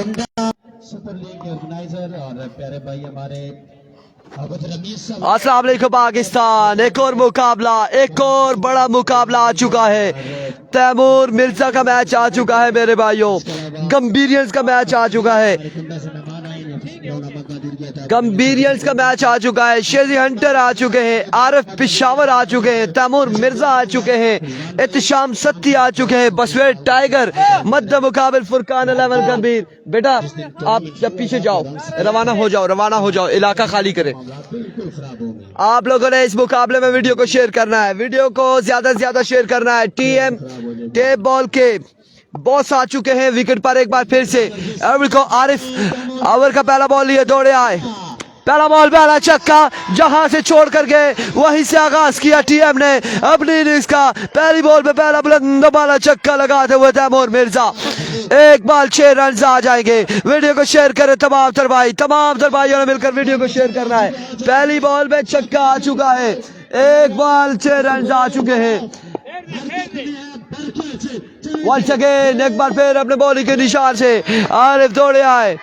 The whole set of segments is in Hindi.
सुपर लीग के ऑर्गेनाइजर और प्यारे भाई हमारे अस्सलाम वालेकुम पाकिस्तान। एक और मुकाबला, एक और बड़ा मुकाबला आ चुका है। तैमूर मिर्जा का मैच आ चुका है मेरे भाइयों, गंभीरियंस का मैच आ चुका है, गंभीरियंस का मैच आ चुका है। शेजी हंटर आ चुके हैं, आरिफ पिशावर आ चुके हैं, तैमूर मिर्जा आ चुके हैं, एहतशाम सत्ती आ चुके हैं, बसवेर टाइगर मद्द मुकाबिल फुरकान 11 गंभीर। बेटा आप जब पीछे जाओ, रवाना हो जाओ, रवाना हो जाओ, इलाका खाली करें। आप लोगों ने इस मुकाबले में वीडियो को शेयर करना है, वीडियो को ज्यादा से ज्यादा शेयर करना है। टीएम टेप बॉल के बॉस आ चुके हैं विकेट पर एक बार फिर से। आरिफ ओवर का पहला बॉल लिए दौड़े आए, पहला बॉल पहला छक्का, जहां से छोड़ कर गए वहीं से आगाज किया टीएम ने अपनी इनिंग्स का। पहली बॉल पे पहला बुलंद वाला छक्का लगाते हुए तैमूर मिर्जा, एक बॉल 6 रन आ जाएंगे। वीडियो को शेयर करें तमाम तर भाइयों ने मिलकर वीडियो को शेयर करना है। पहली बॉल पे छक्का आ चुका है, एक बॉल 6 रन आ चुके हैं। वंस अगेन एक बार फिर अपने बॉलिंग के निशान से आरिफ दौड़े आए,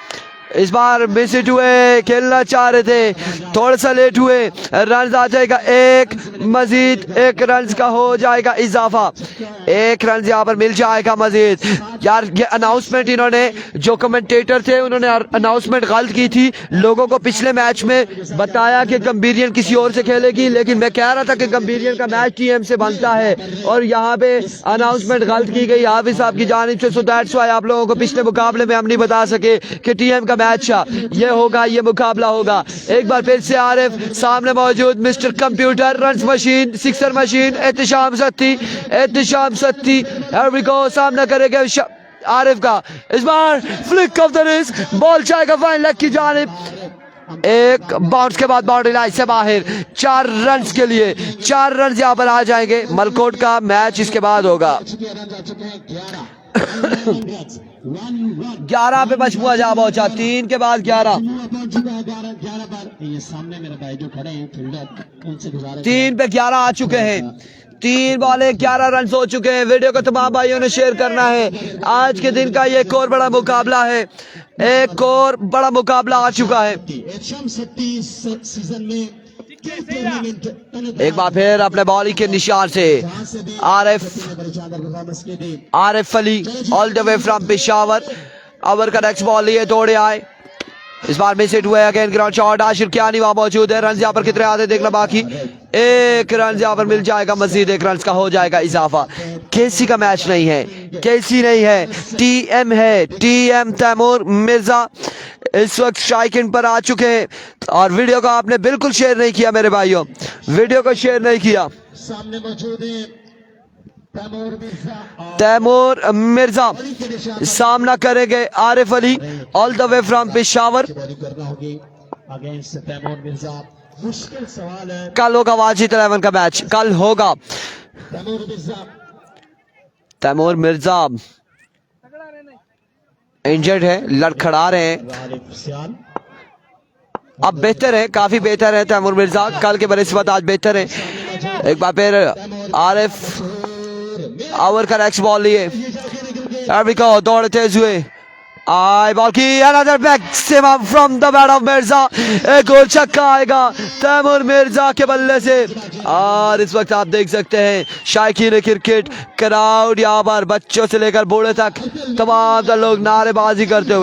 इस बार मिस हिट हुए, खेलना चाह रहे थे, थोड़ा सा लेट हुए, रन आ जाएगा एक, मजीद 1 रन का हो जाएगा इजाफा, 1 रन यहाँ पर मिल जाएगा मजीद। यार ये अनाउंसमेंट इन्होंने, जो कमेंटेटर थे उन्होंने अनाउंसमेंट गलत की थी। लोगों को पिछले मैच में बताया कि गंभीरियन किसी और से खेलेगी, लेकिन मैं कह रहा था कि गंभीरियन का मैच टीएम से बनता है और यहाँ पे अनाउंसमेंट गलत की गई हाफिज साहब की जानिब से। सो दैट्स व्हाई आप लोगों को पिछले मुकाबले में हम नहीं बता सके कि टीएम का मैच ये होगा, ये मुकाबला होगा। एक बार फिर से आरिफ सामने मौजूद mister computer, run machine, sixer machine, Ehtesham Satti here we go, सामना करेंगे आरिफ का। इस बार flick of the wrist, ball जाएगा फाइन लेग की जानिब, एक बाउंस के बाद बाउंड्री लाइन से बाहर। 4 रन के लिए 4 रन यहाँ पर आ जाएंगे। मलकोट का मैच इसके बाद होगा। 11 पे मजमुआ जा पहुंचा, 3 के बाद 11, 3 पे 11 आ चुके हैं, 3 बॉले 11 रन हो चुके हैं। वीडियो को तमाम भाइयों ने शेयर करना है। आज के दिन का ये एक और बड़ा मुकाबला है, एक और बड़ा मुकाबला आ चुका है। एक बार फिर अपने बॉलिंग के निशान से Arif Ali all the way from Peshawar, over का नेक्स्ट बॉल लिए दौड़े आए, इस बार मिस हिट हुए। अगेन ग्राउंड शॉट, आशिर क्या नहीं वहां मौजूद है। रन यहाँ पर कितने आते देखना बाकी, 1 रन यहाँ पर मिल जाएगा, मजीद 1 रन का हो जाएगा इजाफा। केसी का मैच नहीं है, केसी नहीं है, टीएम है, टीएम तैमूर मिर्जा इस वक्त स्ट्राइकिंग पर आ चुके हैं। और वीडियो को आपने बिल्कुल शेयर नहीं किया मेरे भाइयों, वीडियो को शेयर नहीं किया। सामने मौजूद है तैमूर मिर्जा, सामना करेंगे Arif Ali all the way from Peshawar. कल होगा वाजिद 11 का मैच, कल होगा। तैमूर मिर्जा इंजर्ड है, लड़खड़ा रहे हैं, अब बेहतर है, काफी बेहतर है तैमूर मिर्जा, कल के बनिस्बत आज बेहतर है। एक बार फिर आरिफ ओवर का नेक्स्ट बॉल लिए, दौड़ तेज हुए, आई बॉल की, अनदर बैक सेवा from the bat of Mirza, एक और छक्का आएगा तैमूर मिर्जा के बल्ले से। और इस वक्त आप देख सकते हैं शायकीन क्रिकेट क्राउड यहाँ पर बच्चों से लेकर बूढ़े तक तमाम लोग नारेबाजी करते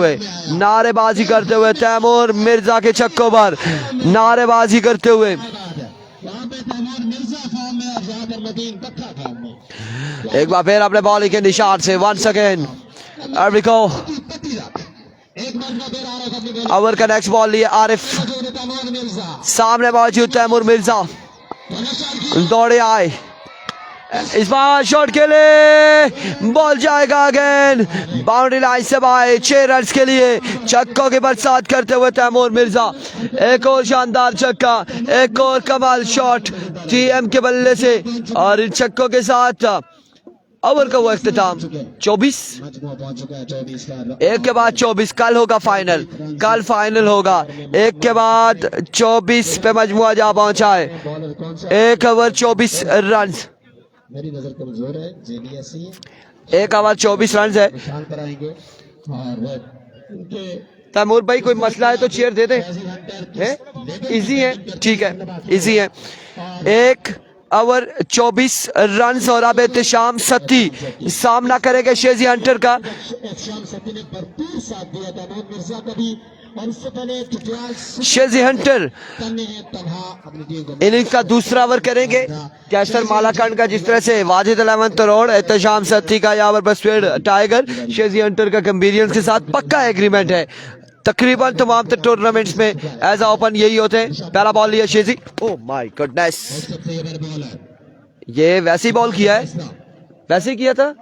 हुए तैमूर मिर्जा के छक्कों पर नारेबाजी करते हुए। एक बार फिर अपने बॉलिंग के निशान से वंस अगेन ओवर का नेक्स्ट बॉल लिए आरिफ, सामने मौजूद तैमूर मिर्जा, दौड़े आए, इस बार शॉट के लिए बॉल जाएगा अगेन, बाउंड्री लाइन से बाहर, 6 रन के लिए छक्कों की बरसात करते हुए तैमूर मिर्जा। एक और शानदार छक्का, एक और कमाल शॉट टीएम के बल्ले से, और इन छक्कों के साथ ओवर का वो इख्तिताम 24, एक के बाद 24। कल होगा फाइनल, कल फाइनल होगा। एक के बाद 24 पे मजमुआ जा पहुंचा है, 1 ओवर 24 रन, मेरी नजर कमजोर है, 1 ओवर 24 रन है। तैमूर भाई कोई मसला है तो चेयर दे दे, इजी है, ठीक है, इजी है। 1 ओवर 24 रन और अब एहतशाम सत्ती सामना करेगा शेजी हंटर का। शेजी हंटर इनिंग्स का दूसरा ओवर करेंगे कैसर मालाकांड का, जिस तरह से वाजिद 11 करोड़ एहतशाम सत्ती का यहाँ पर स्पीड टाइगर शेजी हंटर का कंबीरियंस के साथ पक्का एग्रीमेंट है। तकरीबन तमाम टूर्नामेंट्स में एज अ ओपन यही होते हैं। पहला बॉल लिया शेजी, ओह माय गुडनेस, ये वैसे ही बॉल किया है, वैसे ही किया था,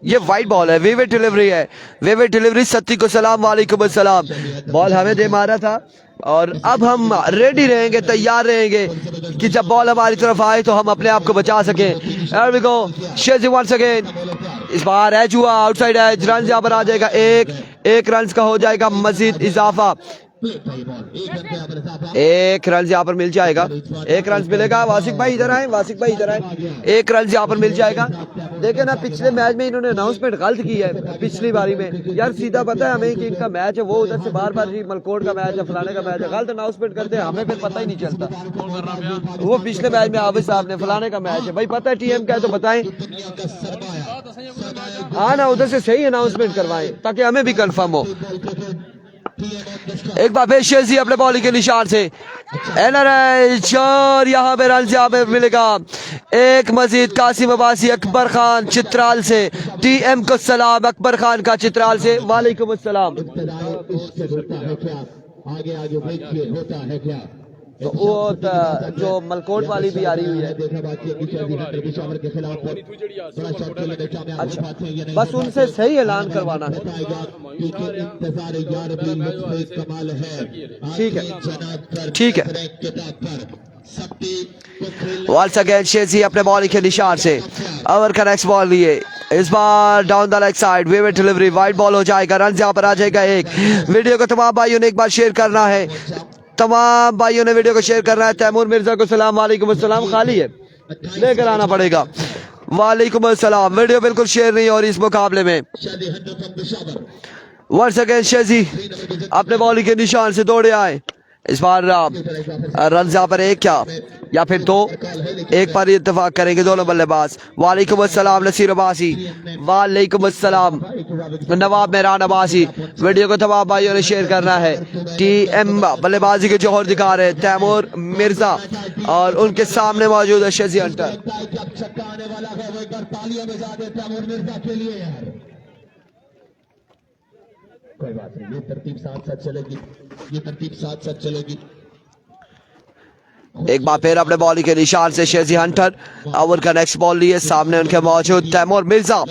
ये वाइड बॉल है, विविड डिलीवरी है, विविड डिलीवरी। सत्ती को सलाम वालेकुम अस्सलाम। बॉल हमें दे मारा था और अब हम रेडी रहेंगे, तैयार रहेंगे कि जब बॉल हमारी तरफ आए तो हम अपने आप को बचा सकें। Here we go, Shehzi once again, इस बार एज हुआ, आउटसाइड एज, रन यहाँ पर आ जाएगा, एक रन का हो जाएगा मजीद इजाफा, 1 रन यहाँ पर मिल जाएगा, 1 रन मिलेगा। वासिक भाई इधर आए, वासिक भाई इधर आए, 1 रन यहाँ पर मिल जाएगा। देखे ना पिछले मैच में इन्होंने अनाउंसमेंट गलत की है, पिछली बारी में यार सीधा पता है हमें कि इनका मैच है, वो उधर से बार बार जी मलकोट का मैच है, फलाने का मैच है, गलत अनाउंसमेंट करते हैं, हमें फिर पता ही नहीं चलता। वो पिछले मैच में हाफिज साहब ने फलाने का मैच है, भाई पता है टीएम का है तो बताएं, हाँ ना उधर से सही अनाउंसमेंट करवाएं ताकि हमें भी कंफर्म हो। एक बार फिर शेजी अपने बॉलिंग के निशान से एनआरएच और यहाँ पे रन यहाँ पे मिलेगा, एक मजीद कासिम अब्बासी अकबर खान चित्राल से, टीएम को सलाम, अकबर खान का चित्राल से वालेकुम अस्सलाम। तो वो जो मलकोट वाली भी आ रही हुई है, अच्छा बस उनसे सही ऐलान करवाना है, ठीक है, ठीक है। वंस अगेन शेजी अपने बॉलिंग के निशान से ओवर का नेक्स्ट बॉल लिए, इस बार डाउन द लेग साइड, विविड डिलीवरी, वाइड बॉल हो जाएगा, रन यहाँ पर आ जाएगा 1। वीडियो को तमाम भाइयों ने एक बार शेयर करना है, तमाम भाइयों ने वीडियो को शेयर करना है। तैमूर मिर्जा को सलाम वालेकुम अस्सलाम, खाली है लेकर आना पड़ेगा, वालेकुम अस्सलाम। वीडियो बिल्कुल शेयर नहीं हो रही इस मुकाबले में। वंस अगेन शेजी अपने बॉलिंग के निशान से दौड़े आए, इस बार रन यहाँ पर 1 क्या या फिर 2, एक पर इत्तेफाक करेंगे दोनों बल्लेबाज। वालेकुम अस्सलाम नसीर अब्बासी, वालेकुम अस्सलाम नवाब मेहरान अब्बासी। वीडियो को तमाम भाइयों ने शेयर करना है। टीएम बल्लेबाजी के जौहर दिखा रहे तैमूर मिर्जा और उनके सामने मौजूद है शेजी हंटर। कोई बात नहीं, ये तरतीब साथ साथ चलेगी, ये तरतीब साथ साथ चलेगी। एक बार फिर अपने बॉलिंग के निशान से शेजी हंटर, ओवर का नेक्स्ट बॉल लिए, सामने उनके मौजूद तैमूर मिर्जा।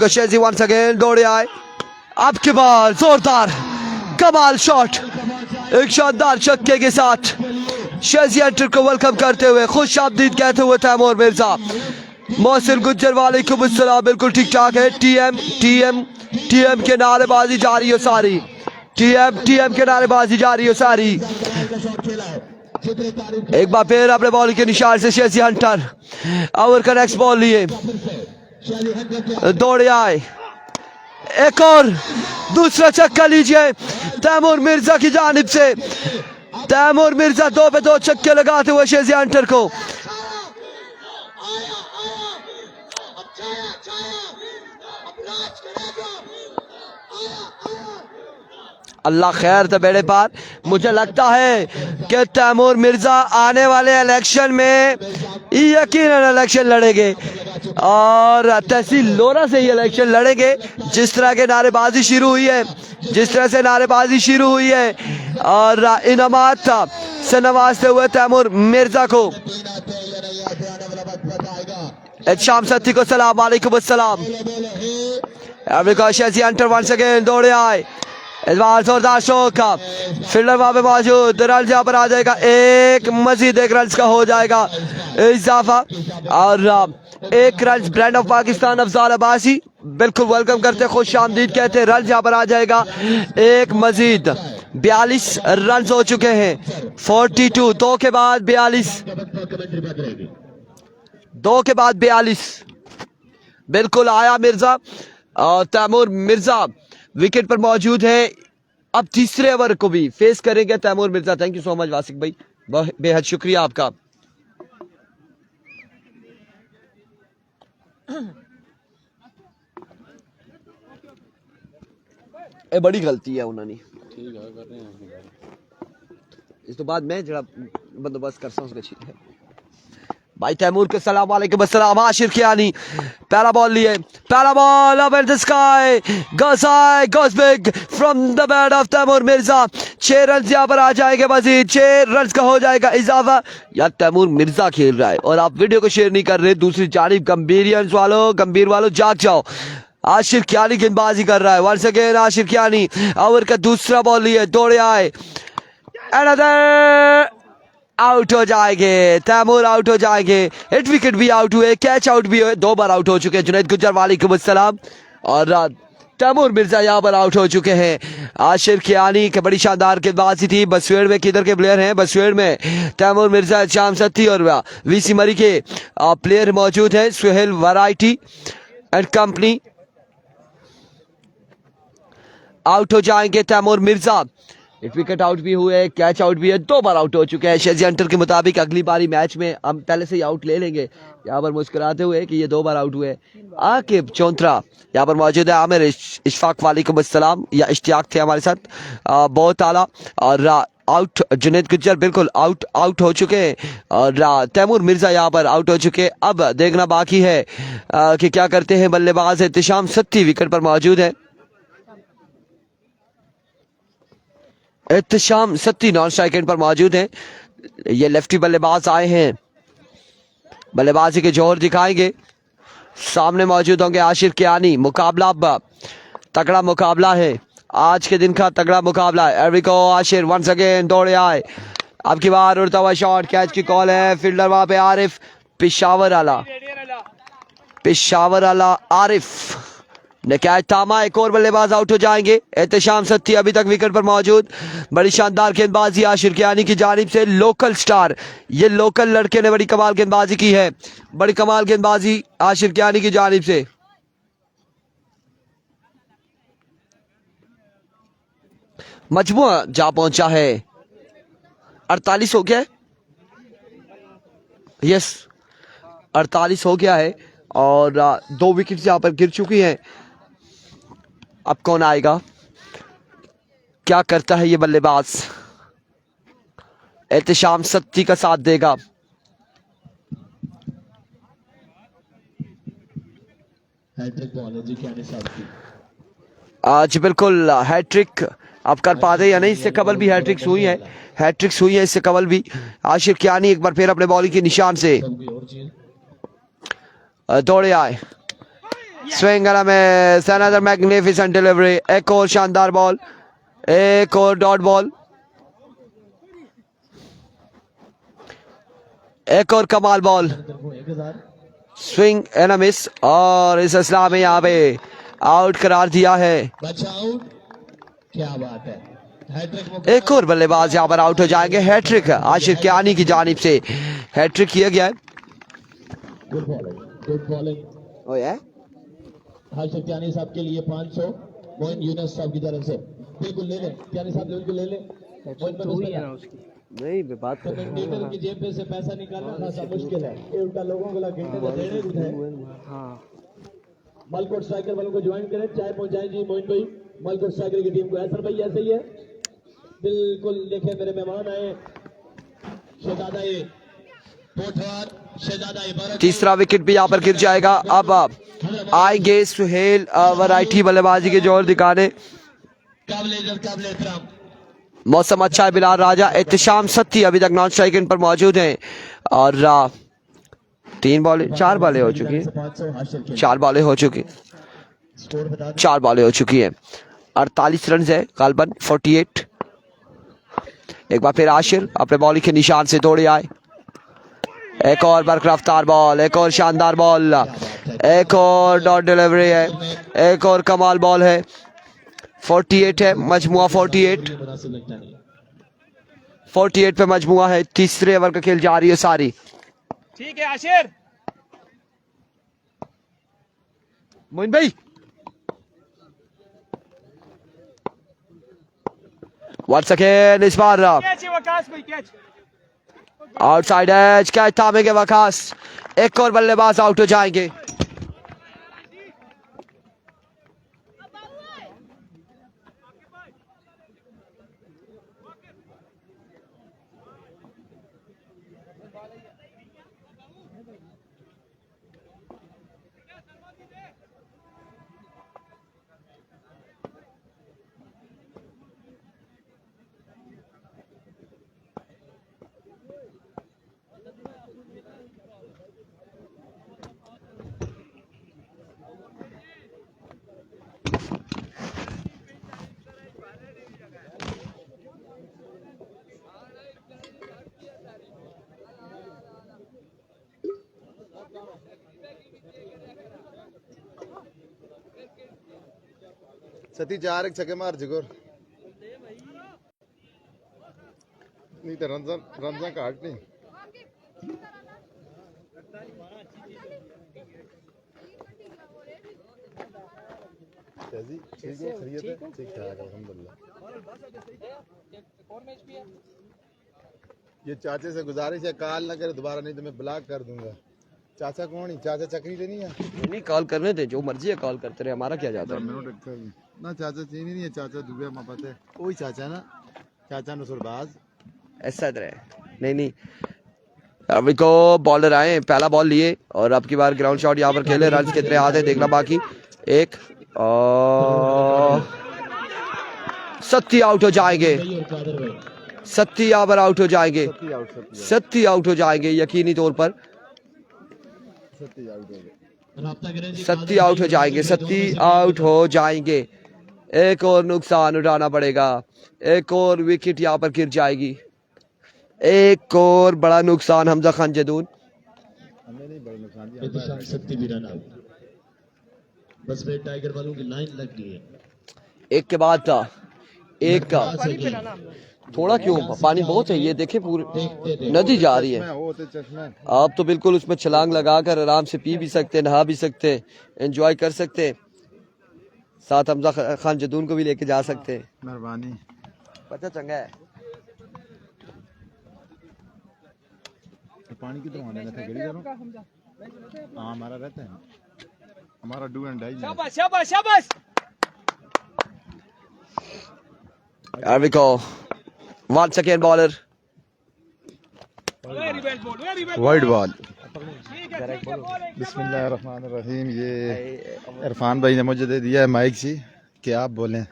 शेजी वंस अगेन दौड़े आए, अब की बार जोरदार कमाल शॉट, एक शानदार छक्के के साथ शेजी हंटर को वेलकम करते हुए, खुश आमदीद कहते हुए तैमूर मिर्जा। मोहसिन गुज्जर वालेकुम अस्सलाम, बिल्कुल ठीक ठाक है। टीएम के नारेबाजी जारी हो सारी, टीएम के नारेबाजी जारी हो सारी। एक बार फिर अपने बॉल के निशान से शेजी हंटर, ओवर का नेक्स्ट बॉल लिए, दौड़े आए, एक और दूसरा छक्का लीजिए तैमूर मिर्जा की जानिब से। तैमूर मिर्जा 2 पे 2 छक्के लगाते हुए शेजी हंटर को अल्लाह खैर तो बेड़े पार। मुझे लगता है कि तैमूर मिर्जा आने वाले इलेक्शन में यकीनन इलेक्शन लड़ेंगे और तहसील लोरा से ही इलेक्शन लड़ेंगे। जिस तरह के नारेबाजी शुरू हुई है, जिस तरह से नारेबाजी शुरू हुई है और इनामात से नवाजते हुए तैमूर मिर्जा को। शाम सत्ती को सलाम वालेकुम अस्सलाम। शेजी हंटर वंस अगेन दौड़े आए, इस बार जोरदार शॉट का फील्डर वहां पे मौजूद, रन यहाँ पर आ जाएगा, एक मजीद 1 रन का हो जाएगा इजाफा और 1 run. Brand of Pakistan Afzal Abbasi बिल्कुल वेलकम करते, खुश आमदीद कहते, रन यहाँ पर आ जाएगा, एक मजीद 42 रन हो चुके हैं। 42 2 के बाद 42, 2 के बाद 42 बिल्कुल आया मिर्जा और तैमूर मिर्जा विकेट पर मौजूद है। अब तीसरे ओवर को भी फेस करेंगे Taimur Mirza. Thank you so much Wasiq भाई, बेहद शुक्रिया आपका। ये बड़ी गलती है उन्होंने, इस तो बाद मैं जरा बंदोबस्त करता हूँ उसका है भाई तैमूर के सलाम वालेकुम अस्सलाम। आशिर कियानी पहला बॉल लिए, पहला बॉल अब in the sky goes high goes big from the bat of Taimur Mirza. 6 run यहाँ पर आ जाएंगे मजीद, 6 रन का हो जाएगा इजाफा। यार तैमूर मिर्जा खेल रहा है और आप वीडियो को शेयर नहीं कर रहे। दूसरी जानिब गंभीर वालों जाग जाओ। आशिर कियानी गेंदबाजी कर रहा है once again. Ashir Kiani over का दूसरा बॉल लिए, दौड़े आए, अनदर आउट हो जाएंगे। तैमूर आउट हो जाएंगे। हिट विकेट भी आउट हुए, कैच आउट भी हुए, 2 बार आउट हो चुके हैं जुनैद गुज्जर वालेकुम अस्सलाम। और तैमूर मिर्जा यहाँ पर आउट हो चुके हैं। आशिर कियानी की बड़ी शानदार गेंदबाजी थी। बसवेड़ में किधर के प्लेयर हैं? बसवेड़ में तैमूर मिर्जा, शाम सत्ती और वीसी मरी के प्लेयर मौजूद हैं। Suhail variety and company out हो जाएंगे तैमूर मिर्जा। एक विकेट आउट भी हुए, कैच आउट भी है, 2 बार आउट हो चुके हैं। शेजी अंटर के मुताबिक अगली बारी मैच में हम पहले से ही आउट ले लेंगे। यहाँ पर मुस्कुराते हुए कि ये 2 बार आउट हुए। आकिब चौंतरा यहाँ पर मौजूद है। आमिर इशफाक वालेकुम अस्सलाम, या इश्तियाक थे हमारे साथ, बहुत आला। और आउट जुनैद गुज्जर बिल्कुल आउट हो चुके हैं। और तैमूर मिर्जा यहाँ पर आउट हो चुके। अब देखना बाकी है कि क्या करते हैं बल्लेबाज। एहतिशाम सत्ती विकेट पर मौजूद है। Ehtisham Satti non strike and पर मौजूद हैं। ये लेफ्टी बल्लेबाज आए हैं, बल्लेबाजी के जोहर दिखाएंगे। सामने मौजूद होंगे आशिर कियानी। मुकाबला अब तगड़ा मुकाबला है, आज के दिन का तगड़ा मुकाबला है। एरिको आशिर वंस अगेन दौड़े आए, अब की बार उड़ता हुआ शॉट, कैच की कॉल है। फील्डर वहां पे आरिफ, पेशावर आला आरिफ ने कैच थामा। एक और बल्लेबाज आउट हो जाएंगे। एहतिशाम सत्ती अभी तक विकेट पर मौजूद। बड़ी शानदार गेंदबाजी आशिर कियानी की जानिब से। लोकल स्टार, ये लोकल लड़के ने बड़ी कमाल गेंदबाजी की है। बड़ी कमाल गेंदबाजी आशिर कियानी की जानिब से। मजमुआ जा पहुंचा है, 48 हो गया है। यस 48 हो गया है और 2 विकेट यहाँ पर गिर चुकी हैं। अब कौन आएगा, क्या करता है ये बल्लेबाज? एहतिशाम सत्ती का साथ देगा। हैट्रिक बॉल है जी कियानी साहब की। आज बिल्कुल हैट्रिक आप कर पाते या नहीं? इससे कबल भी हैट्रिक्स हुई है, इससे कबल भी। आशिर कियानी एक बार फिर अपने बॉलिंग के निशान से दौड़े आए। स्विंग में अनदर मैग्निफिसेंट डिलीवरी। एक और शानदार बॉल, एक और डॉट बॉल, एक और कमाल बॉल। स्विंग एंड मिस और इस असला में यहाँ पे आउट करार दिया है। क्या बात है, हैट्रिक। एक और बल्लेबाज यहाँ पर आउट हो जाएंगे। हैट्रिक आशिर कियानी की जानिब से हैट्रिक किया गया है। Good bowling. ओए आशिर कियानी साहब के लिए 500 मोइन यूनुस साहब की तरफ से। बिल्कुल ले लें कियानी साहब, बिल्कुल ले लें। नहीं बात कमेंटेटर की जेब में से पैसा निकालना खासा मुश्किल है, ये उल्टा लोगों को घंटे तो देने उठाए। मलकोट स्ट्राइकर वालों को ज्वाइन करें, चाय पहुंचाएं जी मोइन भाई मलकोट स्ट्राइकर की टीम को। ऐसा भाई ऐसे ही है बिल्कुल। देखें मेरे मेहमान आए शहजादा तीसरा विकेट भी यहाँ पर गिर जाएगा। अब आएंगे सुहेल वैरायटी बल्लेबाजी के जोर दिखाने। मौसम अच्छा है बिलाल राजा। एहतिशाम सत्ती अभी तक नॉन स्ट्राइक पर मौजूद हैं और 4 बॉलें हो चुकी हैं। 4 बॉलें हो चुकी हैं। 48 रन है गालबन 48। एक बार फिर आशिर अपने बॉलिंग के निशान से दौड़े आए। एक और बरकराफ्तार बॉल, एक और शानदार बॉल, एक और डॉट डिलीवरी है, एक और कमाल बॉल है। 48 है मजमुआ, 48 पे मजमुआ है। तीसरे ओवर का खेल जारी है सारी। ठीक है आशिर। मोइन भाई Once again इस बार कैच है वकास भाई कैच आउटसाइड एज कैच थामेंगे वकास, एक और बल्लेबाज आउट हो जाएंगे। सती 4 एक छक्के मार जगोर नहीं तो रंजा काट नहीं ठीक है ठीक ठाक अल्हम्दुलिल्लाह। ये चाचे से गुजारिश है कॉल ना करे दोबारा, नहीं तो मैं ब्लॉक कर दूंगा। चाचा कौन ही चाचा चक्री ले नहीं है, नहीं कॉल करने थे, जो मर्जी है कॉल करते रहे, हमारा क्या जाता है। ना चाचा चीनी नहीं है, चाचा दुबे माँ पता है वही चाचा ना, चाचा नसुरबाज ऐसा तरह नहीं नहीं। अभी को बॉलर आए, पहला बॉल लिए और अब की बार ग्राउंड शॉट यहाँ पर खेले। रन कितने आते देखना बाकी। एक सत्ती आउट हो जाएंगे, सत्ती यहाँ पर आउट हो जाएंगे, सत्ती आउट हो जाएंगे यकीनी तौर पर, सत्ती आउट हो जाएंगे, सत्ती आउट हो जाएंगे। एक और नुकसान उठाना पड़ेगा, एक और विकेट यहाँ पर गिर जाएगी, एक और बड़ा नुकसान हमजा खान जदून। बस वे टाइगर वालों की लाइन लग गई है। एक के बाद था एक का, थोड़ा क्यों, पानी बहुत है, ये देखे पूरी नदी जा रही है। आप तो बिल्कुल उसमें छलांग लगाकर आराम से पी भी सकते, नहा भी सकते, एंजॉय कर सकते, साथ हमजा खान जदून को भी लेके जा सकते। मेहरबानी, पता चंगा है। पानी की तो हाँ हमारा रहता है, हमारा डू एंड डाई। शाबाश शाबाश शाबाश। Here we go. Once again bowler. Very well ball, very well wide ball. ठीक है बॉल बिस्मिल्लाहिर्रहमानिर्रहीम। ये इरफान भाई ने मुझे दे दिया है माइक जी कि आप बोलें।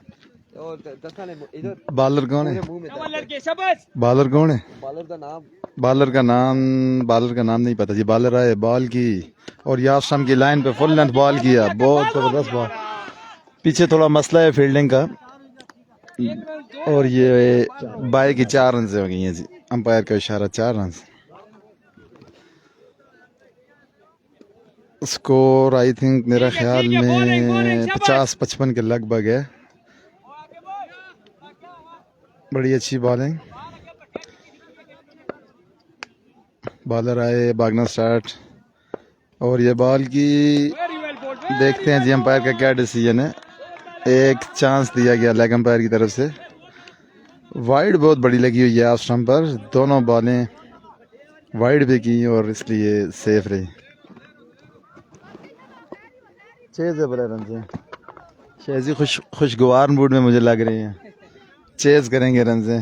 बॉलर कौन है? लड़के शाबाश। बॉलर कौन है? बॉलर का नाम बॉलर का नाम नहीं पता जी। बॉलर आए, बॉल की और यासम की लाइन पे फुल लेंथ बॉल किया, बहुत जबरदस्त बॉल। पीछे थोड़ा मसला है फील्डिंग का और ये बाई की 4 रन से हो गई हैं जी, अंपायर का इशारा 4 रन। स्कोर आई थिंक मेरा ख्याल में 50-55 के लगभग है। बड़ी अच्छी बॉलिंग, बॉलर आए, भागना स्टार्ट और ये बॉल की देखते हैं जी अंपायर का क्या डिसीजन है। एक चांस दिया गया लेग अंपायर की तरफ से, वाइड बहुत बड़ी लगी हुई है ऑफ स्टंप पर, दोनों बॉलें वाइड भी की और इसलिए सेफ रही। चेज है बड़े रन से, शेजी खुशगवार मूड में मुझे लग रही हैं, चेज करेंगे रन से,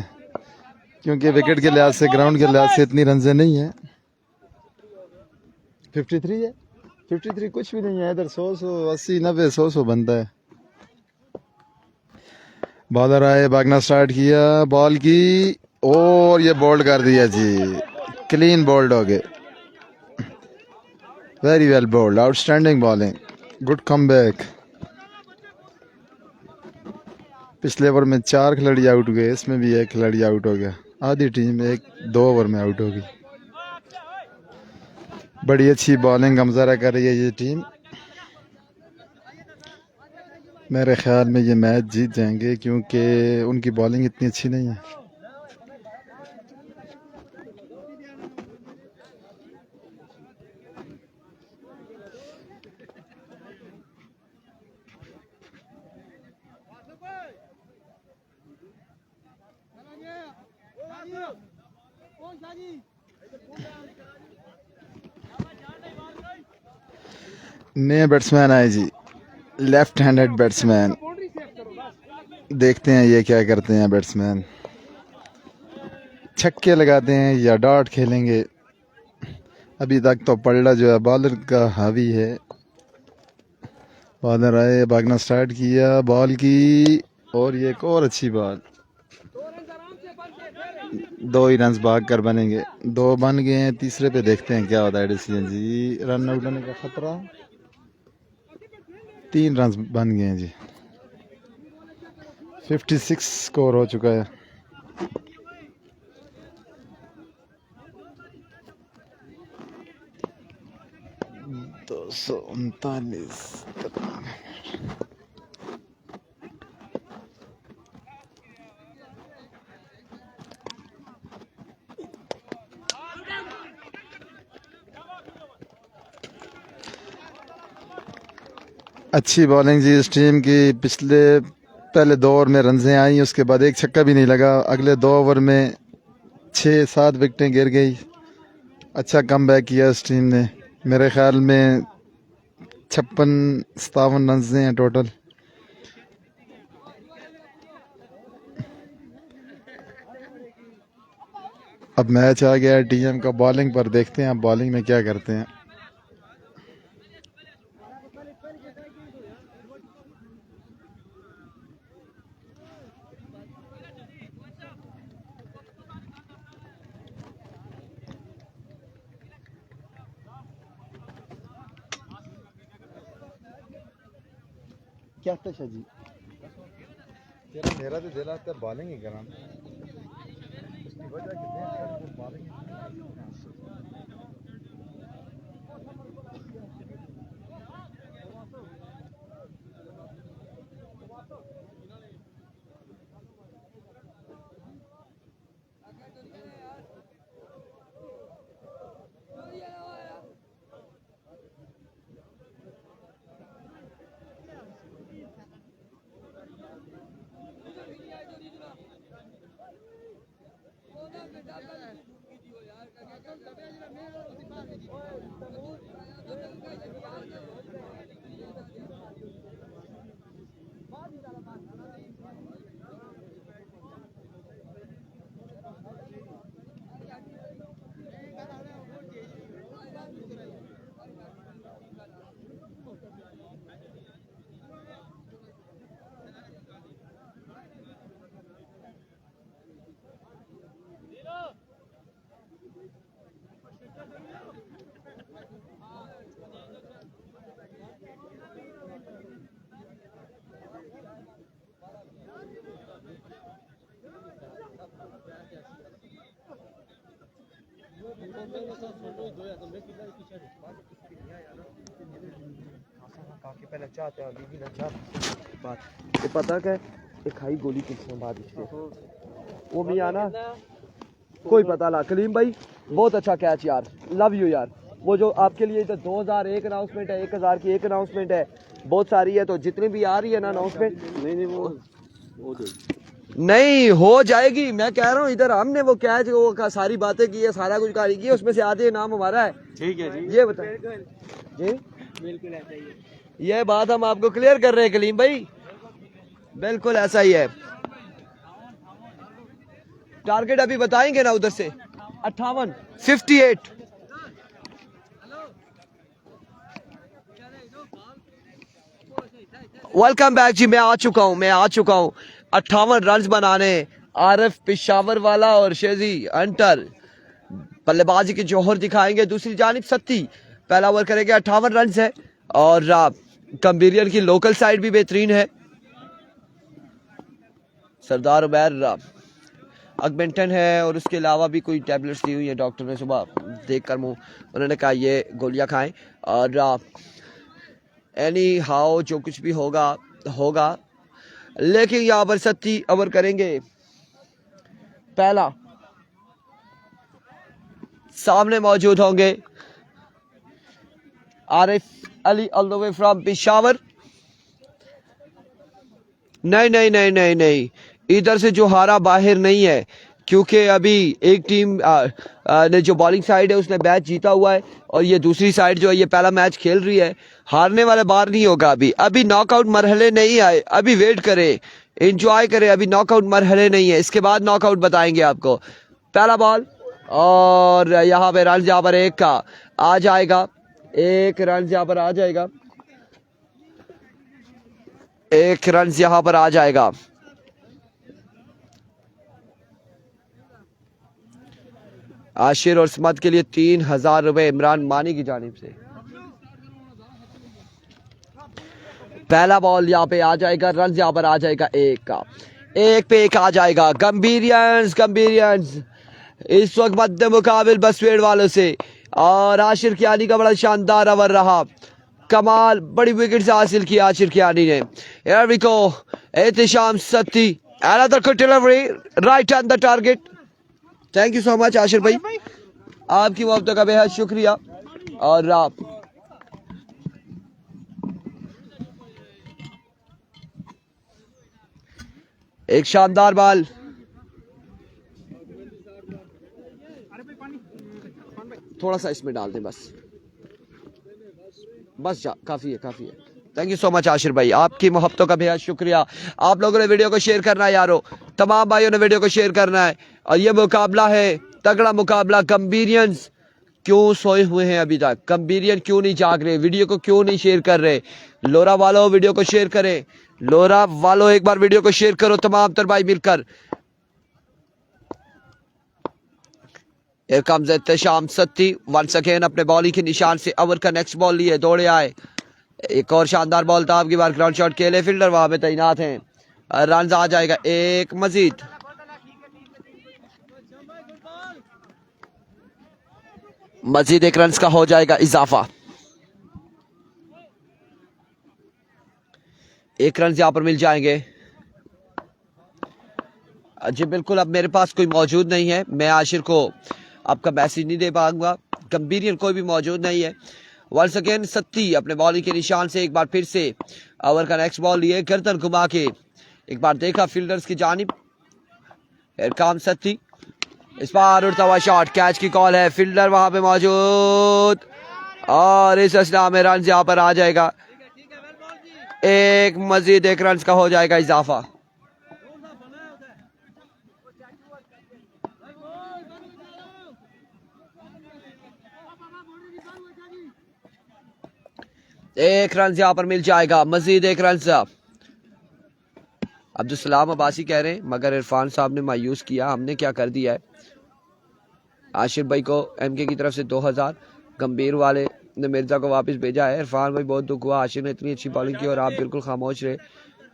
क्योंकि विकेट के लिहाज से, ग्राउंड के लिहाज से इतनी रन से नहीं है। 53 है, 53 कुछ भी नहीं है इधर, 100-180 90 100 बनता है। बॉलर आए, भागना स्टार्ट किया, बॉल की और ये बोल्ड कर दिया जी, क्लीन बोल्ड हो गए। Very well bowled, outstanding bowling, good comeback. पिछले ओवर में 4 खिलाड़ी आउट हुए, इसमें भी 1 खिलाड़ी आउट हो गया। आधी टीम 1-2 ओवर में आउट होगी। बड़ी अच्छी बॉलिंग का मुजाहरा कर रही है ये टीम। मेरे ख्याल में ये मैच जीत जाएंगे क्योंकि उनकी बॉलिंग इतनी अच्छी नहीं है। नए बैट्समैन आए जी, लेफ्ट हैंडेड बैट्समैन। देखते हैं ये क्या करते हैं बैट्समैन, छक्के लगाते हैं या डॉट खेलेंगे। अभी तक तो पलड़ा जो है बॉलर का हावी है। बॉलर आए, भागना स्टार्ट किया, बॉल की, और ये एक और अच्छी बॉल। 2 ही रन भाग कर बनेंगे, 2 बन गए हैं। तीसरे पे देखते हैं क्या होता है डिसीजन जी। रन आउट होने का खतरा, 3 रन बन गए हैं जी। 56 स्कोर हो चुका है। दो सौ 39। अच्छी बॉलिंग जी इस टीम की। पहले 2 ओवर में रन्सें आई, उसके बाद एक छक्का भी नहीं लगा। अगले 2 ओवर में 6-7 विकेटें गिर गई। अच्छा कमबैक किया इस टीम ने। मेरे ख्याल में 56-57 रन्स हैं टोटल। अब मैच आ गया है टीएम का बॉलिंग पर। देखते हैं अब बॉलिंग में क्या करते हैं। क्या था जी तेरा, मेरा तो दिल आता है बॉलिंग ही करा। उसकी वजह कितने बॉलिंग। ये पता क्या है, खाई गोली किसने बाद वो भी आना कोई पता ला। कलीम भाई बहुत अच्छा कैच यार, लव यू यार। वो जो आपके लिए तो 2001 अनाउंसमेंट है, 1000 की एक अनाउंसमेंट है, बहुत सारी है, तो जितनी भी आ रही है ना अनाउंसमेंट, नहीं वो नहीं हो जाएगी। मैं कह रहा हूँ इधर हमने वो कैच वो सारी बातें की है, सारा कुछ कार्य की है, उसमें से आधे नाम हमारा है। ठीक है जी, ये बताएं जी, बिल्कुल ऐसा ही है। ये बात हम आपको क्लियर कर रहे हैं कलीम भाई, बिल्कुल ऐसा ही है। टारगेट अभी बताएंगे ना उधर से 58 58। वेलकम बैक जी, मैं आ चुका हूं 58 रन बनाने। आरिफ पिशावर वाला और शेजी अंटर बल्लेबाजी के जौहर दिखाएंगे। दूसरी जानिब सत्ती पहला ओवर करेंगे, 58 रन है। और कंबीरियन की लोकल साइड भी बेहतरीन है। सरदार उमैर अगमेंटन है, और उसके अलावा भी कोई टैबलेट्स दी हुई है डॉक्टर ने सुबह देखकर मुंह, उन्होंने कहा ये गोलियां खाएं। और एनी हाउ जो कुछ भी होगा, लेकिन यहाँ पर सत्ती ओवर करेंगे पहला। सामने मौजूद होंगे Arif Ali all the way from Peshawar. नहीं, इधर से जो हारा बाहर नहीं है, क्योंकि अभी एक टीम ने जो बॉलिंग साइड है उसने मैच जीता हुआ है और ये दूसरी साइड जो है ये पहला मैच खेल रही है। हारने वाला बार नहीं होगा। अभी नॉकआउट मरहले नहीं आए, अभी वेट करें, एंजॉय करें, अभी नॉकआउट मरहले नहीं है, इसके बाद नॉकआउट बताएंगे आपको। पहला बॉल और यहाँ पे रन यहाँ पर एक का आ जाएगा, एक रन यहाँ पर आ जाएगा, एक रन यहाँ पर आ जाएगा। आशिर और समत के लिए 3000 रुपए इमरान मानी की जानिब से। पहला बॉल यहाँ पे आ जाएगा, रन यहाँ पर आ जाएगा एक का, एक पे एक आ जाएगा। गंभीरियंस इस वक्त मध्य मुकाबिल बसवेड़ वालों से और आशिर कियानी का बड़ा शानदार ओवर रहा, कमाल, बड़ी विकेट से हासिल किया आशिर कियानी ने। Here we go, Ehtisham Satti, another good delivery, right on the target. Thank you so much Ashir भाई, आपकी मोहब्बतों का बेहद शुक्रिया। और आप एक शानदार बॉल, थोड़ा सा इसमें डाल दें बस काफी है। Thank you so much Ashir भाई, आपकी मोहब्बतों का बेहद शुक्रिया। आप लोगों ने वीडियो को शेयर करना है यारो, तमाम भाइयों ने वीडियो को शेयर करना है। और ये मुकाबला है तगड़ा मुकाबला। गंभीरियंस क्यों सोए हुए हैं अभी तक? गंभीरियन क्यों नहीं जाग रहे? वीडियो को क्यों नहीं शेयर कर रहे? लोरा वालों वीडियो को शेयर करें, लोरा वालों एक बार वीडियो को शेयर करो तमाम तर भाई मिलकर। Here comes Ehtisham Satti once again अपने बॉलिंग के निशान से ओवर का नेक्स्ट बॉल लिए दौड़े आए। एक और शानदार बॉल था आपकी बार, ग्राउंड शॉट के लिए फील्डर वहां पे तैनात हैं। रन आ जाएगा एक मजीद। एक रन का हो जाएगा इजाफा। एक रन यहां पर मिल जाएंगे। जी बिल्कुल, अब मेरे पास कोई मौजूद नहीं है, मैं आशिर को आपका मैसेज नहीं दे पाऊंगा। गंभीरियन कोई भी मौजूद नहीं है। वंस अगेन सत्ती अपने बॉलिंग के निशान से एक बार फिर से ओवर का नेक्स्ट बॉल लिए, गर्दन घुमा के एक बार देखा फील्डर्स की जानिब। काम सत्ती, इस बार उड़ता हुआ शॉट, कैच की कॉल है, फील्डर वहां पे मौजूद और इस असना में रन यहां पर आ जाएगा। एक मजीद एक रन का हो जाएगा इजाफा। एक रन यहां पर मिल जाएगा, मजीद एक रन। अब्दुल सलाम अब्बासी कह रहे हैं मगर इरफान साहब ने मायूस किया, हमने क्या कर दिया है। आशिर भाई को एमके की तरफ से 2000, गंभीर वाले ने मिर्जा को वापस भेजा है। इरफान भाई बहुत दुख हुआ, आशिर ने इतनी अच्छी बॉलिंग की और आप बिल्कुल खामोश रहे,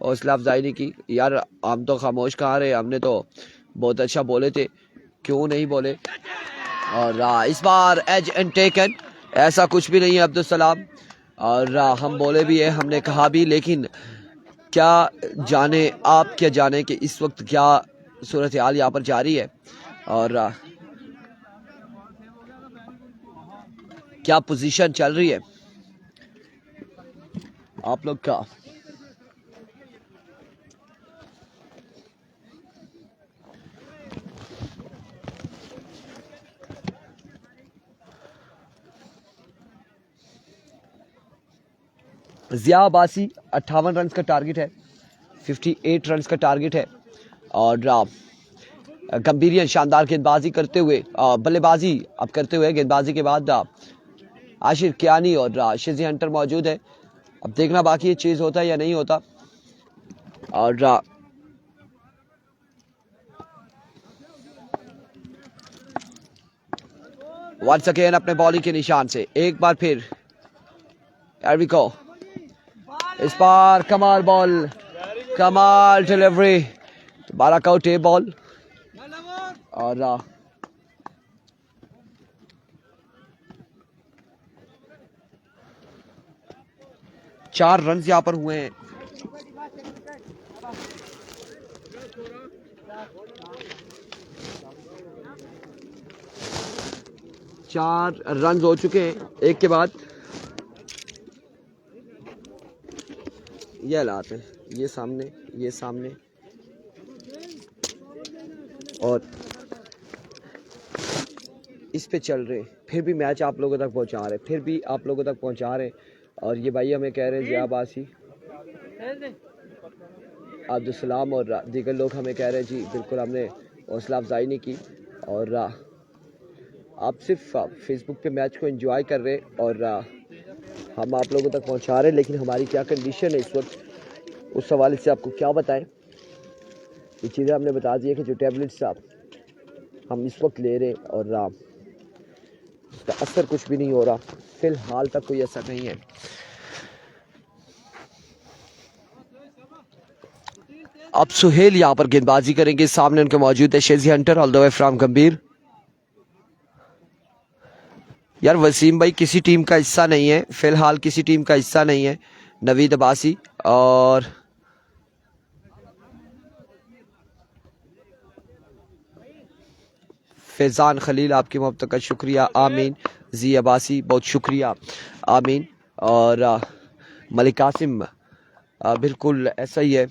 हौसला अफजाई नहीं की। यार हम तो खामोश कहाँ रहे, हमने तो बहुत अच्छा बोले थे, क्यों नहीं बोले। और इस बार एज एंड टेकन, ऐसा कुछ भी नहीं है अब्दुल सलाम, और हम बोले भी है, हमने कहा भी, लेकिन क्या जाने आप क्या जाने कि इस वक्त क्या सूरत हाल यहाँ पर जारी है और क्या पोजीशन चल रही है आप लोग का। जिया अब्बासी 58 रन का टारगेट है, 58 रन का टारगेट है। और गंभीरियन शानदार गेंदबाजी करते हुए, बल्लेबाजी अब करते हुए, गेंदबाजी के बाद आशिर कियानी और शिजी हंटर मौजूद है। अब देखना बाकी ये चीज होता है या नहीं होता। और वंस अगेन अपने बॉलिंग के निशान से एक बार फिर एरविको, इस बार कमाल बॉल, कमाल डिलीवरी, दोबारा काउट ए बॉल और चार रन यहां पर हुए हैं। चार रन हो चुके हैं एक के बाद। ये लाते हैं, ये सामने और इस पे चल रहे हैं, फिर भी मैच आप लोगों तक पहुंचा रहे, फिर भी आप लोगों तक पहुंचा रहे। और ये भाई हमें कह रहे हैं जिया बासी, अब्दुलसलाम और दीगर लोग हमें कह रहे हैं जी बिल्कुल हमने हौसला अफजाई नहीं की और आप सिर्फ फेसबुक पे मैच को एंजॉय कर रहे हैं और हम आप लोगों तक पहुंचा रहे हैं। लेकिन हमारी क्या कंडीशन है इस वक्त, उस हवाले से आपको क्या बताएं। ये चीज़ें हमने बता दी है कि जो टैबलेट्स हम इस वक्त ले रहे हैं और उसका असर कुछ भी नहीं हो रहा, फ़िलहाल तक कोई असर नहीं है। अब सुहेल यहाँ पर गेंदबाजी करेंगे, सामने उनके मौजूद है Shehzi hunter all the way from Gambhir. यार वसीम भाई किसी टीम का हिस्सा नहीं है, फिलहाल किसी टीम का हिस्सा नहीं है। नवीद अब्बासी और फैज़ान खलील आपकी मोहब्बत का शुक्रिया, आमीन। जी अब्बासी बहुत शुक्रिया, आमीन। और मलिक कासिम बिल्कुल ऐसा ही है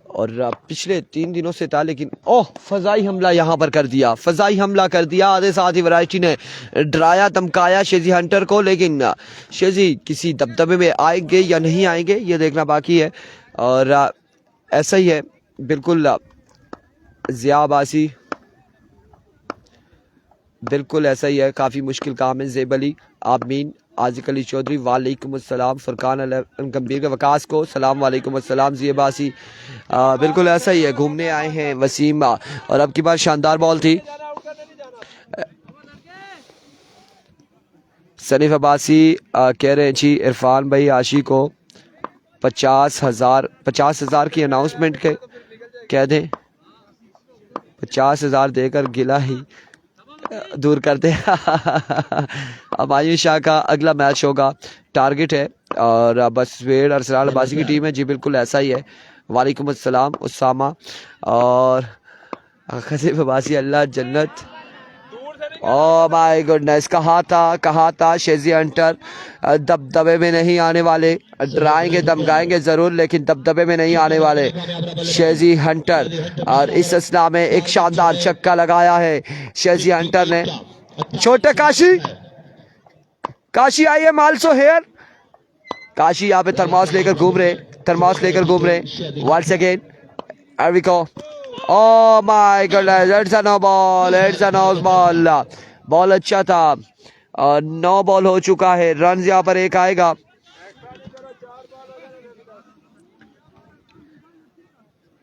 और पिछले 3 दिनों से था, लेकिन ओह फ़ज़ाई हमला यहाँ पर कर दिया, फ़ज़ाई हमला कर दिया। आधे साथ ही वैरायटी ने डराया धमकाया शेजी हंटर को, लेकिन शेजी किसी दबदबे में आएंगे या नहीं आएंगे ये देखना बाकी है। और ऐसा ही है बिल्कुल, ज़िया अब्बासी बिल्कुल ऐसा ही है, काफ़ी मुश्किल काम है। ज़ेब अली, आमीन। आजिक अली चौधरी वालेकुम अस्सलाम। फुरकान गंभीर के वकास को सलाम वालेकुम अस्सलाम। ज़ी अब्बासी बिल्कुल ऐसा ही है, घूमने आए हैं वसीम। और अब की बार शानदार बॉल थी। सनीफ अब्बासी कह रहे हैं जी इरफान भाई आशी को 50,000 की अनाउंसमेंट के कह दें, 50,000 देकर गिला ही दूर कर दे। अब आयुष शाह का अगला मैच होगा, टारगेट है और बस वेड अरसलान अब्बासी की टीम है जी बिल्कुल ऐसा ही है। वालेकुम अस्सलाम उसामा और खसीफ अब्बासी अल्लाह जन्नत। ओह माय गुडनेस, कहा था शेजी हंटर दबदबे में नहीं आने वाले, डराएंगे धमकाएंगे ज़रूर लेकिन दबदबे में नहीं आने वाले शेजी हंटर। और इस असला में एक शानदार छक्का लगाया है शेजी हंटर ने। छोटे काशी आई है मालसो हेयर, काशी यहाँ पे थर्मास लेकर घूम रहे। Once again here we go. Oh my goodness, it's a no ball, it's a no ball. Ball अच्छा था और 9 बॉल हो चुका है, रन यहाँ पर 1 आएगा।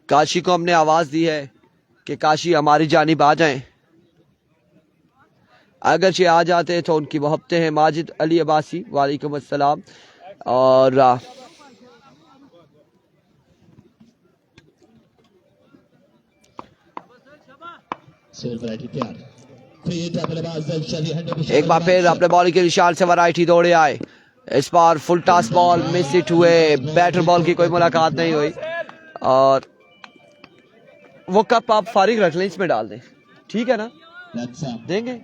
काशी को हमने आवाज दी है कि काशी हमारी जानिब आ जाएं, अगर ये आ जाते तो उनकी मोहब्बतें हैं। माजिद अली अब्बासी वालेकुम अस्सलाम। और एक बार फिर अपने बॉलिंग के निशान से वैरायटी दौड़े आए। इस बार full toss ball miss hit हुए, बैटर बॉल की कोई मुलाकात नहीं हुई। और वो कप आप फारिग रख लें, इसमें डाल दें, ठीक है ना? देंगे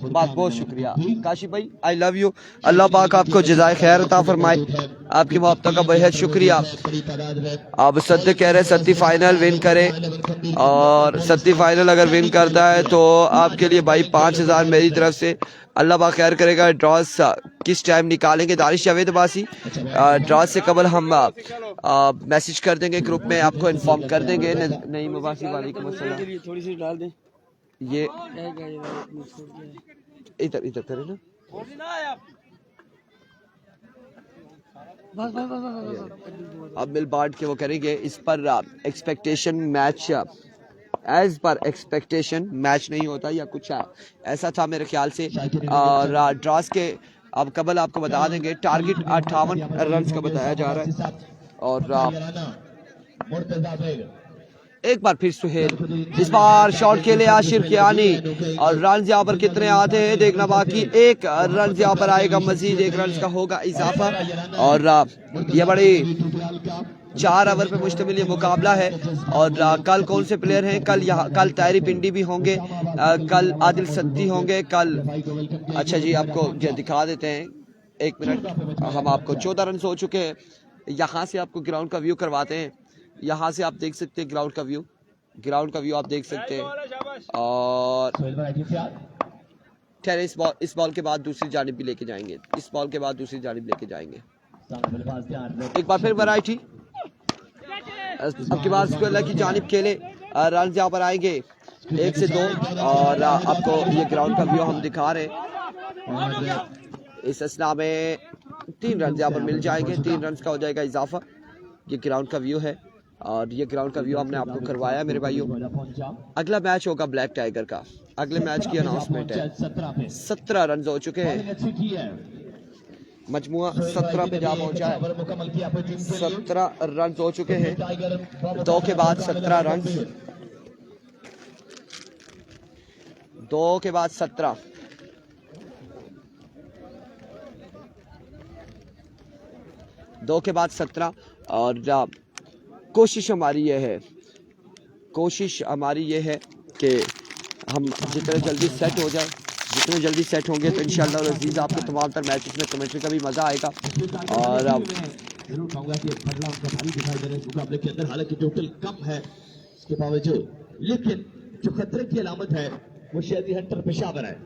बात, बहुत शुक्रिया काशी भाई, आई लव यू। अल्लाह पाक आपको जज़ाए खैर अता फरमाए, आपकी मोहब्बतों का बेहद शुक्रिया। अब सत्य कह रहे सत्ती फाइनल विन करे, और सत्ती फाइनल अगर विन करता है तो आपके लिए भाई 5,000 मेरी तरफ से। अल्लाह पाक खैर करेगा। ड्रॉस किस टाइम निकालेंगे दानिश जावेद अब्बासी, ड्रॉस से कबल हम मैसेज कर देंगे ग्रुप में, आपको इन्फॉर्म कर देंगे। नहीं मुबासी वालेकुम अस्सलाम, थोड़ी सी डाल दें, ये इधर करें ना। अब मिल बांट के वो करेंगे। As per expectation match, as per expectation match नहीं होता या कुछ ऐसा था मेरे ख्याल से। और ड्रॉस के अब कबल आपको बता देंगे, टारगेट 58 रन का बताया जा रहा है। और एक बार फिर सुहेल, इस बार शॉट खेले आशिर कियानी, और रन यहाँ पर कितने आते हैं देखना बाकी। 1 रन यहाँ पर आएगा मजीद, 1 रन का होगा इजाफा। और ये बड़ी 4 ओवर पे मुश्तमिल ये मुकाबला है। और कल कौन से प्लेयर हैं? कल तायरी पिंडी भी होंगे, कल आदिल सत्ती होंगे कल। अच्छा जी, आपको दिखा देते हैं, 1 मिनट। हम आपको 14 रन हो चुके हैं। यहाँ से आपको ग्राउंड का व्यू करवाते हैं। यहाँ से आप देख सकते हैं ग्राउंड का व्यू, ग्राउंड का व्यू आप देख सकते हैं। बॉल है, शाबाश। और सोहेल वैरायटी तैयार। ठहरे, इस बॉल के बाद दूसरी जानिब भी लेके जाएंगे, इस बॉल के बाद दूसरी जानिब लेके जाएंगे। सामने बल्लेबाज तैयार। एक बार फिर वैरायटी, अब की बार स्क्वायर लेग की जानिब खेले, रन यहाँ पर आएंगे 1 से 2। और आपको ये ग्राउंड का व्यू हम दिखा रहे हैं। और इस असना में 3 रन यहाँ पर मिल जाएंगे, 3 रन का हो जाएगा इजाफा। ये ग्राउंड का व्यू है और ये ग्राउंड का व्यू हमने आपको करवाया मेरे भाइयों। अगला मैच होगा ब्लैक टाइगर का, अगले मैच की अनाउंसमेंट है। 17 रन हो चुके हैं, अच्छी की है। मजमुआ 17 पे जा पहुंचा है। मुकम्मल किया अपनी टीम के लिए। 17 रन हो चुके हैं, टाइगर 2 के बाद 17 रन, 2 के बाद 17। दो के बाद 17। और कोशिश हमारी ये है कि हम जितने जल्दी सेट हो जाए, जितने जल्दी सेट होंगे तो इंशाल्लाह अज़ीज़ आपके तमाम तर मैचेस में कमेंट्री का भी मज़ा आएगा। और जरूर कहूंगा कि बदलाव का भारी दिखाई दे रहा है मुकाबले के अंदर, हालांकि टोटल कम है इसके बावजूद, लेकिन जो खतरे की अलामत है वो शेदी हंटर पेशावर है।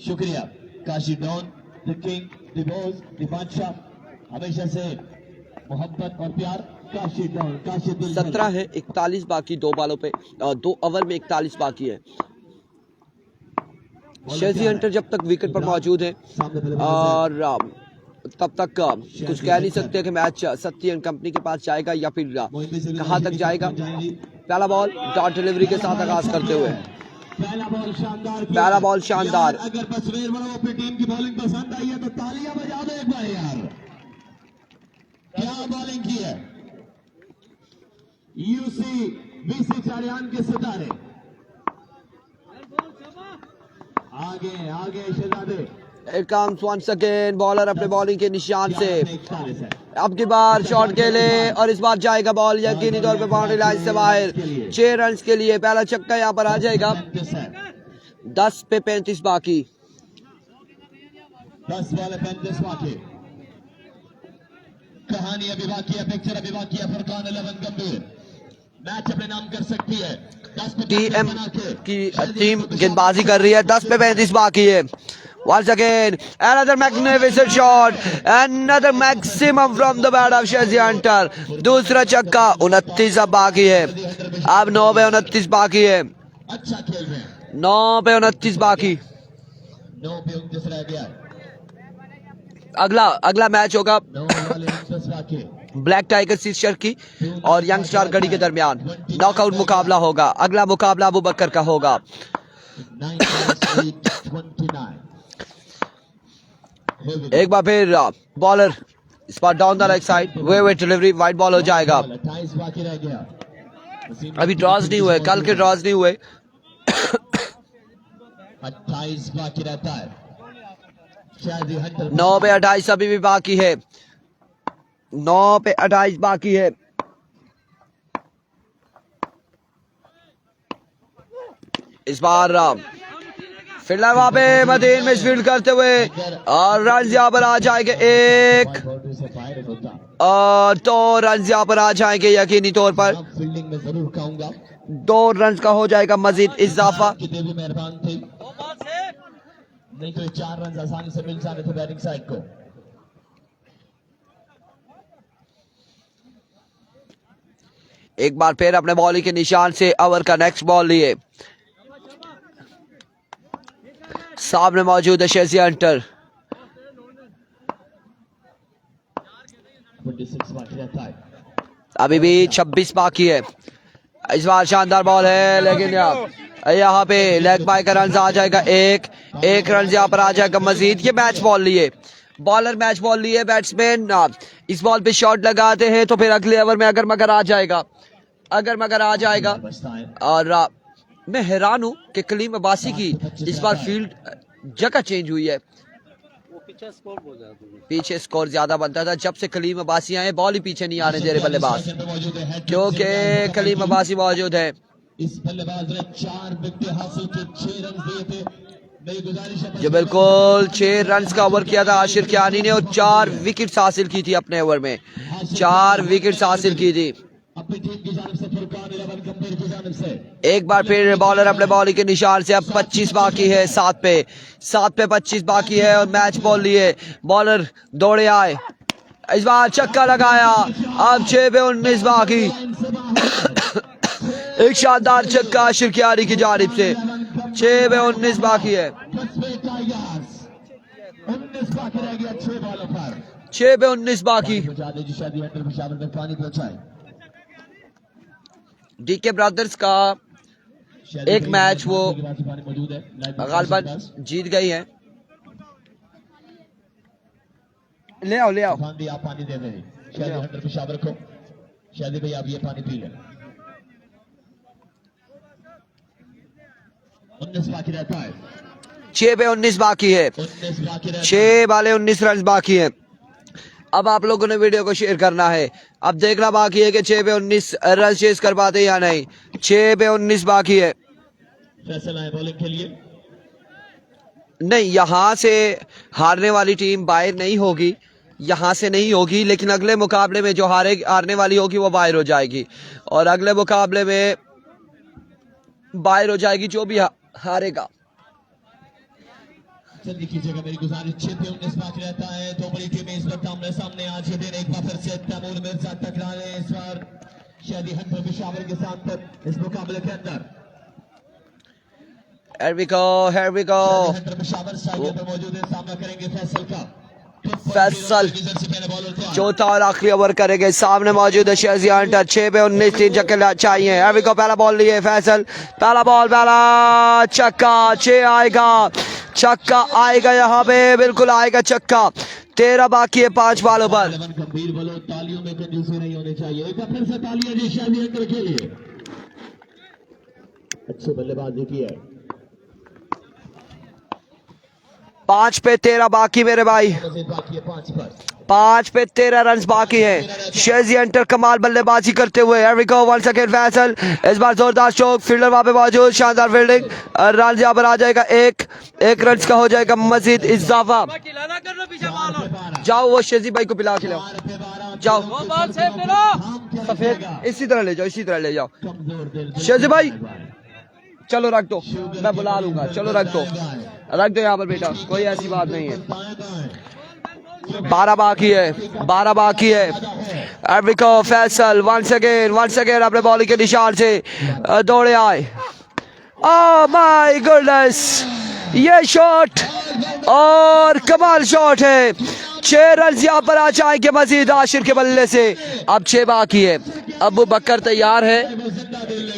शुक्रिया Kashi don, the king, the boss, the badshah, हमेशा से मोहब्बत और प्यार। काशी डॉन, काशी दिल 17 है, 41 बाकी, 2 बॉलों पे 2 ओवर में 41 बाकी है। शेजी हंटर जब तक विकेट पर मौजूद है और तब तक कुछ कह नहीं सकते कि मैच सत्ती एंड कंपनी के पास जाएगा या फिर कहां तक जाएगा। पहला बॉल डॉट डिलीवरी के साथ आगाज करते हुए, पहला बॉल शानदार। अगर बसवेर वालों अपनी टीम की बॉलिंग पसंद आई है तो तालियां बजा दो एक बार यार, क्या बॉलिंग की है। यूसी बीसी चारियान के सितारे आगे आगे शहजादे। It comes once again, bowler अपने बॉलिंग के निशान से अब की बार शॉट खेले और इस बार जाएगा बॉल यकीनी तौर पे बाउंड्री लाइन से बाहर। 6 रन के लिए पहला छक्का यहाँ पर आ जाएगा। 10 पे 35 बाकी, 10 वाले 35 बाकी। कहानी अभी बाकी है, पिक्चर अभी बाकी है। फुरकान 11 गंभीर मैच अपने नाम कर सकती है। 10 पे टीएम की टीम गेंदबाजी कर रही है। 10 पे 35 बाकी है। Once again, another magnificent shot, another maximum from the bat of Shazi Hunter. दूसरा छक्का, 29 अब बाकी है। अब 9 पे 29 बाकी है। अच्छा खेल रहे हैं। 9 पे 29 बाकी। 9 पे 29 रह गया। अगला मैच होगा 9 वाले 29 बाकी। ब्लैक टाइगर शीर्षक की और यंग स्टार गढ़ी के दरमियान नॉकआउट मुकाबला होगा। अगला मुकाबला अबू बकर का होगा। 9-8-29। एक बार फिर बॉलर इस बार डाउन द लेग साइड, वे डिलीवरी, वाइड बॉल हो जाएगा। 28 बाकी रह गया। अभी ड्रॉज नहीं हुए, कल के ड्रॉज नहीं हुए। 28 बाकी रहता है। शादी हंटर 9 पे 28 अभी भी बाकी है। 9 पे 28 बाकी है। इस बार फील्डर वहां पे मदीन में फील्ड करते हुए और रन यहाँ पर आ जाएंगे 1 बाउंड्री से फायर होता। और 2 रन यहाँ पर आ जाएंगे यकीनी तौर पर। फील्डिंग में जरूर कहूंगा 2 रन का हो जाएगा मजीद इजाफा। कि देवी मेहरबान थी, नहीं तो 4 रन आसानी से मिल जाने थे बैटिंग साइड को। एक बार फिर अपने बॉलिंग के निशान से ओवर का नेक्स्ट बॉल लिए, सामने मौजूद है शेजी हंटर। 26 बाकी रहता है। अभी भी 26 बाकी है। इस बार शानदार बॉल है लेकिन यहाँ पे लेग बाय का रन आ जाएगा। एक रन यहाँ पर आ जाएगा मजीद। ये मैच बॉल लिए, बॉलर मैच बॉल लिए, बैट्समैन इस बॉल पे शॉट लगाते हैं तो फिर अगले ओवर में अगर मगर आ जाएगा, और मैं हैरान हूं कि कलीम अब्बासी की इस बार फील्ड जगह चेंज हुई है। पीछे स्कोर ज्यादा बनता था जब से कलीम अब्बासी आए, बॉल ही पीछे नहीं आने दे रहे बल्लेबाज, क्योंकि कलीम अब्बासी मौजूद है। इस बल्लेबाज ने 4 विकेट हासिल की, 6 रन दिए थे। मेरी गुजारिश है जो बिल्कुल 6 रन का ओवर किया था आशिर कियानी ने और 4 विकेट हासिल की थी अपने ओवर में, 4 विकेट हासिल की थी। अपनी टीम की जानिब से फुरकान एक बार फिर बॉलर अपने बॉलिंग के निशान से। अब 25 बाकी है, 7 पे 25 बाकी है और मैच बॉल लिए बॉलर दौड़े आए। इस बार छक्का लगाया। अब 6 पे 19 बाकी। एक शानदार छक्का आशिर कियारी की जानिब से। 6 पे 19 बाकी है। 6 पे 19 बाकी। डीके ब्रदर्स का एक मैच वो गालिबन जीत गई है। ले आओ आप पानी दे दें शादी हंटर पेशावर को। शादी भाई आप ये पानी पी लें। 19 बाकी रहता है। 6 पे 19 बाकी है। 6 वाले 19 रन बाकी है। अब आप लोगों ने वीडियो को शेयर करना है। अब देखना बाकी है कि 6 पे 19 रन चेस कर पाते या नहीं। 6 पे 19 बाकी है। फैसला है बॉलिंग के लिए। नहीं, यहाँ से हारने वाली टीम बाहर नहीं होगी, यहाँ से नहीं होगी, लेकिन अगले मुकाबले में जो हारने वाली होगी वो बाहर हो जाएगी और अगले मुकाबले में बाहर हो जाएगी जो भी हारेगा। जल्दी कीजिएगा मेरी गुजारिश। 6 पे 19 बाकी रहता है। दो बड़ी टीमें इस वक्त आमने सामने आज के दिन एक बार फिर से तैमूर मिर्जा टकरा रहे हैं इस बार शादी हंटर पेशावर के साथ इस मुकाबले के अंदर। Here we go, here we go. Hunter Peshawar side पर मौजूद है। सामना करेंगे फैसल का। फैसल चौथा और आखिरी ओवर करेंगे। सामने मौजूद है शेजिया हंटर। 6 पे 19 3 छक्के चाहिए। Here we go, पहला बॉल लिए फैसल। पहला बॉल, पहला छक्का। 6 आएगा, छक्का आएगा, यहाँ पे बिल्कुल आएगा छक्का। 13 बाकी है 5 बॉलों पर। गंभीर बलों तालियों में कंजूसी नहीं होनी चाहिए। एक बार फिर से तालियां जी शादी हंटर के लिए। अच्छे बल्लेबाजी की है। 5 पे 13 बाकी मेरे भाई। बाकी है 5 पर। 5 पे 13 रन बाकी है। शेजी हंटर कमाल बल्लेबाजी करते हुए। Here we go, once again Faisal. इस बार जोरदार स्ट्रोक, फील्डर वहां पे मौजूद, शानदार फील्डिंग। रन यहाँ पर आ जाएगा एक रन का हो जाएगा मजीद इजाफा। जाओ वो शेजी भाई को पिला के लाओ। जाओ सफेद इसी तरह ले जाओ, इसी तरह ले जाओ। शेजी भाई चलो रख दो, मैं बुला लूंगा। चलो रख दो यहाँ पर बेटा, कोई ऐसी बात नहीं है। 12 बाकी है, 12 बाकी है। एवरिको फैसल वंस अगेन अपने बॉलिंग के निशान से दौड़े आए। ओह माय गुडनेस, ये शॉट और कमाल शॉट है। 6 रन यहाँ पर आ जाएंगे मजीद आशिर के बल्ले से। अब 6 बाकी है। अबू बकर तैयार है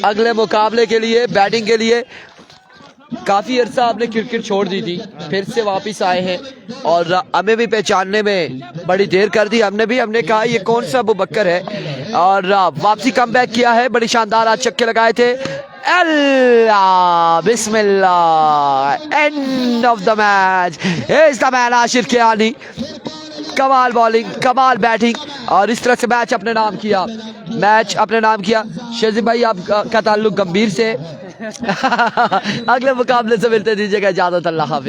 अगले मुकाबले के लिए, बैटिंग के लिए। काफी अरसा आपने क्रिकेट छोड़ दी थी, फिर से वापस आए हैं और हमें भी पहचानने में बड़ी देर कर दी। हमने कहा ये कौन सा अबू बकर है और वापसी कमबैक किया है। बड़ी शानदार आज छक्के लगाए थे। अल्लाह बिस्मिल्लाह, end of the match is the man Ashir Kiyani. कमाल बॉलिंग, कमाल बैटिंग और इस तरह से मैच अपने नाम किया। शेजी भाई आपका ताल्लुक गंभीर से। अगले मुकाबले से मिलते दीजिएगा इजाजत। अल्लाह हाफिज।